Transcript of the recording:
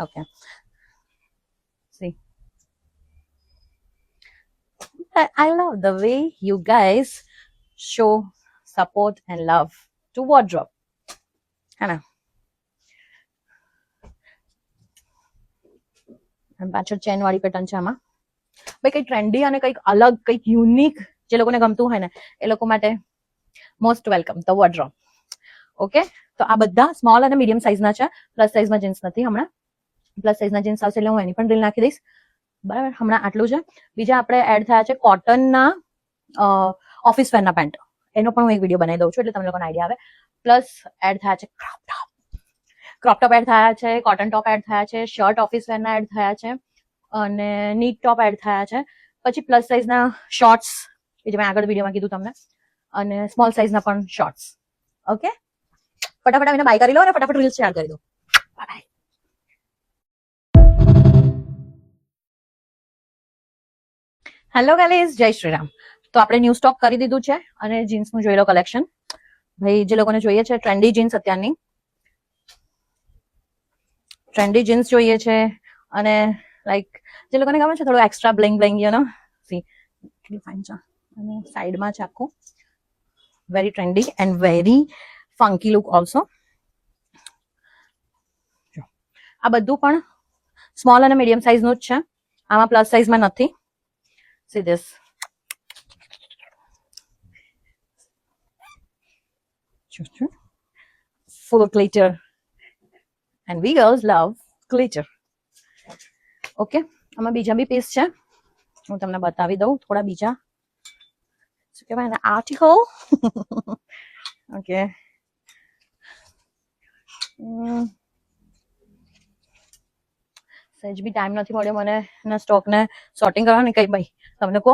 Okay. See, I love the way you guys show support and love to wardrobe. है ना? અને પાછળ chain વાળી પેટર્ન છે આમાં. ભાઈ કંઈક ટ્રેન્ડી અને કંઈક અલગ, કંઈક યુનિક જે લોકોને ગમતું હોય ને એ લોકો માટે most welcome the wardrobe. Okay, તો આ બધા સ્મોલ અને મીડિયમ સાઇઝના છે. પ્લસ સાઇઝમાં જીન્સ નથી હમણાં. પ્લસ સાઇઝના જીન્સ આવશે એટલે હું એની પણ રીલ નાખી દઈશ. બરાબર, હમણાં આટલું છે. બીજા આપણે એડ થયા છે કોટનના ઓફિસ વેરના પેન્ટ. એનો પણ હું એક વિડીયો બનાવી દઉં છું એટલે તમને લોકોને આઈડિયા આવે. પ્લસ એડ થયા છે ક્રોપ ટોપ એડ થયા છે, કોટન ટોપ એડ થયા છે, શર્ટ ઓફિસ વેરના એડ થયા છે અને નીટ ટોપ એડ થયા છે. પછી પ્લસ સાઇઝના શોર્ટ્સ જે મેં આગળ વિડીયોમાં કીધું તમને, અને સ્મોલ સાઇઝના પણ શોર્ટ્સ. ઓકે, ફટાફટ આવીને બાય કરી લો અને ફટાફટ રીલ્સ શેર કરી દો. બાય. હેલો ગાઈઝ, જય શ્રી રામ. તો આપણે ન્યૂ સ્ટોક કરી દીધું છે અને જીન્સનું જોઈ લો કલેક્શન. ભાઈ જે લોકોને જોઈએ છે ટ્રેન્ડી જીન્સ, અત્યારની ટ્રેન્ડી જીન્સ જોઈએ છે અને લાઈક જે લોકોને ગમે છે થોડું એક્સ્ટ્રા બ્લિંગ બ્લિંગ, યુ નો, સી કેટલી ફાઇન છે. અને સાઈડમાં છે આખું very trendy and very funky look also. આ બધું પણ સ્મોલ અને મીડિયમ સાઇઝનું જ છે. આમાં પ્લસ સાઇઝમાં નથી. See this. Full glitter. And we girls love glitter. Okay. આમાં બીજા બી પીસ છે. હું તમને બતાવી દઉં થોડા બીજા. શું કહેવાય ને, આર્ટિકલ. ઓકે. સહેજ બી ટાઈમ નથી મળ્યો મને એના સ્ટોકને સોર્ટિંગ કરવાની. કઈ ભાઈ તમને કહો.